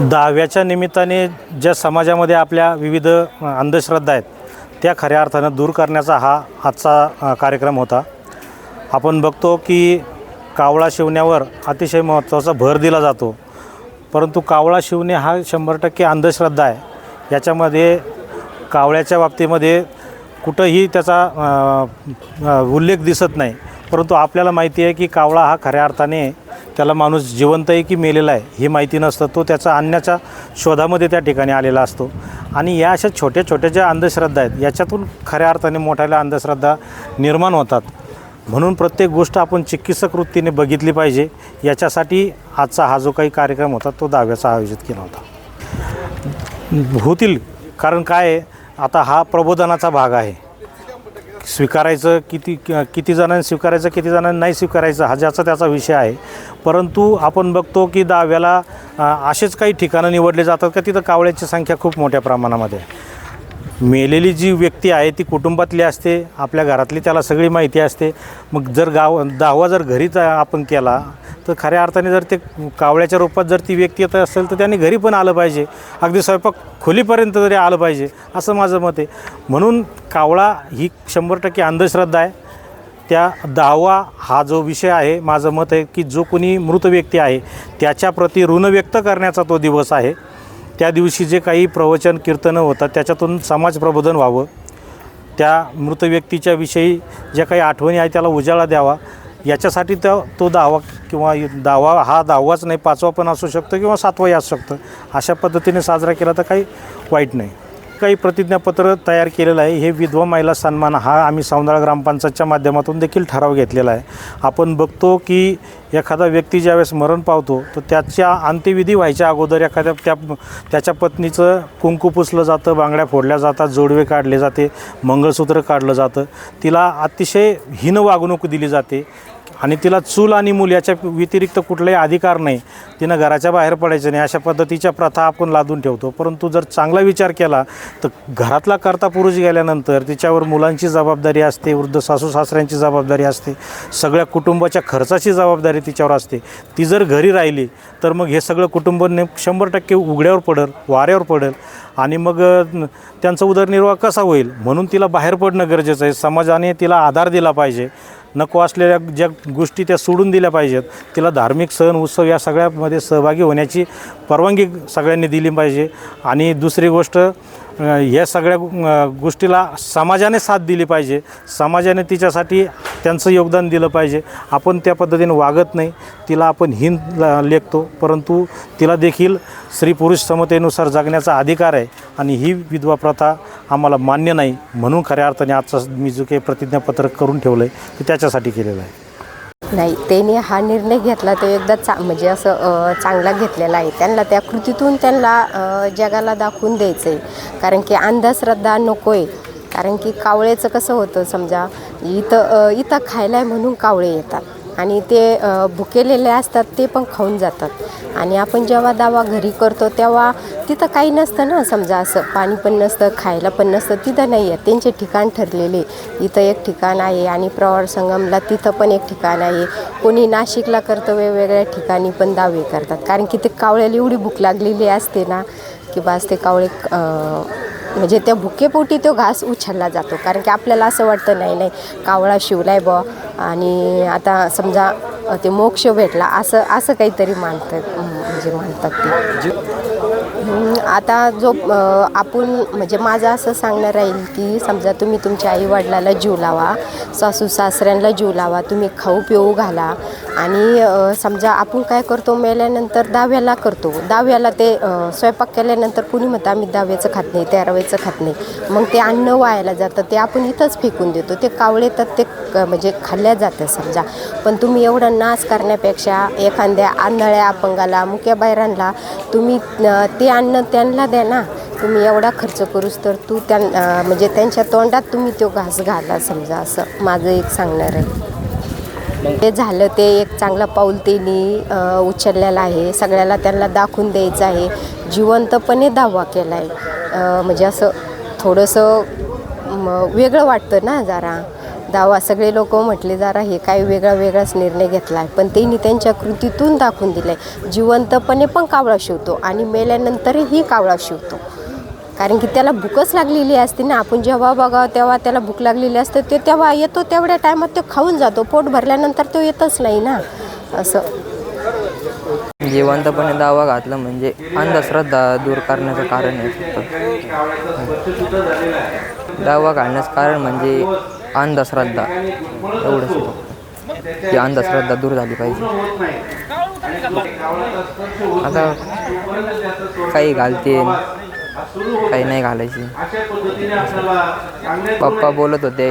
दहाव्याच्या निमित्ताने ज्या समाजामध्ये आपल्या विविध अंधश्रद्धा आहेत त्या खऱ्या अर्थानं दूर करण्याचा हा आजचा कार्यक्रम होता. आपण बघतो की कावळा शिवण्यावर अतिशय महत्त्वाचा भर दिला जातो, परंतु कावळा शिवणे हा 100% अंधश्रद्धा आहे. याच्यामध्ये कावळ्याच्या बाबतीमध्ये कुठंही त्याचा उल्लेख दिसत नाही, परंतु आपल्याला माहिती आहे की कावळा हा खऱ्या अर्थाने त्याला माणूस जिवंत आहे की मेलेला आहे हे माहिती नसतं. तो त्याचा आणण्याच्या शोधामध्ये त्या ठिकाणी आलेला असतो. आणि या अशा छोट्या छोट्या ज्या अंधश्रद्धा आहेत याच्यातून खऱ्या अर्थाने मोठ्याला अंधश्रद्धा निर्माण होतात. म्हणून प्रत्येक गोष्ट आपण चिकित्सक वृत्तीने बघितली पाहिजे. याच्यासाठी आजचा हा जो काही कार्यक्रम होता तो 10व्याचा आयोजित केला होता. होतील, कारण काय आहे, आता हा प्रबोधनाचा भाग आहे. स्वीकारायचं किती जणांनी स्वीकारायचं, किती जणांनी नाही स्वीकारायचं हा ज्याचा त्याचा विषय आहे. परंतु आपण बघतो की 10व्याला असेच काही ठिकाणं निवडले जातात का तिथं कावळ्याची संख्या खूप मोठ्या प्रमाणामध्ये आहे. मेलेली जी व्यक्ती आहे ती कुटुंबातली असते, आपल्या घरातली त्याला सगळी माहिती असते. मग जर 10वा जर घरीच आपण केला तर खऱ्या अर्थाने जर ते कावळ्याच्या रूपात जर ती व्यक्ती येत असेल तर त्यांनी घरी पण आलं पाहिजे, अगदी स्वयंपाक खोलीपर्यंत जरी आलं पाहिजे, असं माझं मत आहे. म्हणून कावळा ही 100% अंधश्रद्धा आहे. त्या 10वा हा जो विषय आहे, माझं मत आहे की जो कोणी मृत व्यक्ती आहे त्याच्याप्रती ऋण व्यक्त करण्याचा तो दिवस आहे. त्या दिवशी जे काही प्रवचन कीर्तनं होतात त्याच्यातून समाज प्रबोधन व्हावं, त्या मृत व्यक्तीच्या विषयी ज्या काही आठवणी आहे त्याला उजाळा द्यावा. याच्यासाठी तो 10वा किंवा 10वा हा 10वाच नाही, 5वा पण असू शकतो किंवा 7वाही असू शकतं. अशा पद्धतीने साजरा केला तर काही वाईट नाही. काही प्रतिज्ञापत्र तयार केलेलं आहे. हे विधवा महिला सन्मान हा आम्ही सौंदळा ग्रामपंचायतच्या माध्यमातून देखील ठराव घेतलेला आहे. आपण बघतो की एखादा व्यक्ती ज्यावेळेस मरण पावतो तर त्याच्या अंत्यविधी व्हायच्या अगोदर त्याच्या पत्नीचं कुंकू पुसलं जातं, बांगड्या फोडल्या जातात, जोडवे काढले जाते, मंगळसूत्र काढलं जातं. तिला अतिशय हीन वागणूक दिली जाते आणि तिला चूल आणि मूल याच्या व्यतिरिक्त कुठलाही अधिकार नाही. तिनं घराच्या बाहेर पडायचं नाही. अशा पद्धतीच्या प्रथा आपण लादून ठेवतो. परंतु जर चांगला विचार केला तर घरातला कर्ता पुरुष गेल्यानंतर तिच्यावर मुलांची जबाबदारी असते, वृद्ध सासू सासऱ्यांची जबाबदारी असते, सगळ्या कुटुंबाच्या खर्चाची जबाबदारी तिच्यावर असते. ती जर घरी राहिली तर मग हे सगळं कुटुंब 100% उघड्यावर पडेल, वाऱ्यावर पडेल आणि मग त्यांचा उदरनिर्वाह कसा होईल. म्हणून तिला बाहेर पडणं गरजेचं आहे. समाजाने तिला आधार दिला पाहिजे. नको असलेल्या ज्या गोष्टी त्या सोडून दिल्या पाहिजेत. तिला धार्मिक सण उत्सव या सगळ्यामध्ये सहभागी होण्याची परवानगी सगळ्यांनी दिली पाहिजे. आणि दुसरी गोष्ट, या सगळ्या गोष्टीला समाजाने साथ दिली पाहिजे. समाजाने तिच्यासाठी त्यांचं योगदान दिलं पाहिजे. आपण त्या पद्धतीने वागत नाही. तिला आपण हीन लेखतो, परंतु तिला देखील स्त्री पुरुष समतेनुसार जगण्याचा अधिकार आहे आणि ही विधवा प्रथा आम्हाला मान्य नाही. म्हणून खऱ्या अर्थाने आजचा मी जो काही प्रतिज्ञापत्र करून ठेवलं आहे ते त्याच्यासाठी केलेलं आहे. नाही, त्यांनी हा निर्णय घेतला तो एकदा म्हणजे असं चांगला घेतलेला आहे. त्यांना त्या कृतीतून त्यांना जगाला दाखवून द्यायचं आहे. कारण की अंधश्रद्धा नको आहे. कारण की कावळेचं कसं होतं, समजा इथं खायला आहे म्हणून कावळे येतात आणि ते भुकेलेले असतात ते पण खाऊन जातात. आणि आपण जेव्हा दावा घरी करतो तेव्हा तिथं काही नसतं ना, समजा असं पाणी पण नसतं, खायला पण नसतं, तिथं नाही आहे. त्यांचे ठिकाण ठरलेले, इथं एक ठिकाण आहे आणि प्रवाळ संगमला तिथं पण एक ठिकाण आहे. कोणी नाशिकला करतं, वेगवेगळ्या ठिकाणी पण दावे करतात. कारण की ते कावळ्याला एवढी भूक लागलेली असते ना की बस ते कावळे म्हणजे त्या भुकेपोटी तो घास उचलला जातो. कारण की आपल्याला असं वाटतं नाही कावळा शिवलाय बा आणि आता समजा ते मोक्ष भेटला असं काहीतरी म्हणतात ते. आता जो आपण म्हणजे माझं असं सांगणं राहील की समजा तुम्ही तुमच्या आईवडिलाला जीव लावा, सासू सासऱ्यांना जीव लावा, तुम्ही खाऊ पिऊ घाला. आणि समजा आपण काय करतो, मेल्यानंतर 10व्याला करतो. 10व्याला ते स्वयंपाक केल्यानंतर कुणी म्हणतं आम्ही 10व्याचं खात नाही, 13व्याचं खात नाही. मग ते अन्न वायाला जातं, ते आपण इथंच फेकून देतो. ते कावळे तर ते म्हणजे खाल्ल्या जातं समजा. पण तुम्ही एवढा नाश करण्यापेक्षा एखाद्या आंधळ्या अपंगाला, मुक्या बाहेरांना तुम्ही ते अन्न त्यांना द्या ना. तुम्ही एवढा खर्च करूस तर म्हणजे त्यांच्या तोंडात तुम्ही तो घास घाला समजा, असं माझं एक सांगणार आहे. ते झालं, ते एक चांगला पाऊल त्यांनी उचललेला आहे. सगळ्याला त्यांना दाखवून द्यायचं आहे. जिवंतपणे दावा केला आहे. म्हणजे असं थोडंसं वेगळं वाटतं ना जरा. दावा सगळे लोक म्हटले जरा हे काय वेगळाच निर्णय घेतला आहे, पण त्यांनी त्यांच्या कृतीतून दाखवून दिलं आहे जिवंतपणे पण कावळा शिवतो आणि मेल्यानंतरही कावळा शिवतो. कारण की त्याला भूकच लागलेली असते ना, आपण जेव्हा बघावं तेव्हा त्याला भूक लागलेली असते, ते तेव्हा येतो तेवढ्या टायमात तो खाऊन जातो, पोट भरल्यानंतर तो येतच नाही ना असं. जिवंतपणे दावा घातला म्हणजे अंधश्रद्धा दूर करण्याचं कारण आहे फक्त. दावा घालण्याचं कारण म्हणजे अंधश्रद्धा एवढंच आहे, की अंधश्रद्धा दूर झाली पाहिजे. आता काही घालते काही नाही घालायची. पप्पा बोलत होते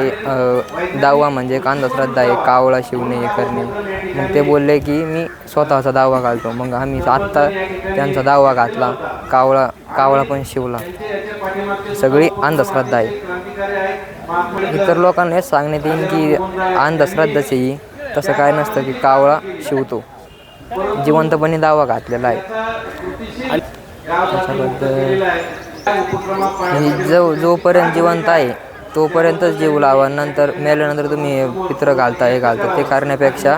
दावा म्हणजे एक अंधश्रद्धा आहे, कावळा शिवणे हे करणे. मग ते बोलले की मी स्वतःचा दावा घालतो. मग आम्ही आत्ता त्यांचा दावा घातला, कावळा पण शिवला. सगळी अंधश्रद्धा आहे. इतर लोकांना हेच सांगण्यात येईल की अंधश्रद्धाच ही, तसं काय नसतं की कावळा शिवतो, जिवंतपणे दावा घातलेला आहे. त्याच्याबद्दल जोपर्यंत जिवंत आहे तोपर्यंतच जीव लावा. नंतर मेल्यानंतर तुम्ही पित्र घालता हे घालता ते करण्यापेक्षा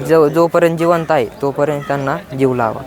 जोपर्यंत जिवंत आहे तोपर्यंत त्यांना जीव लावा.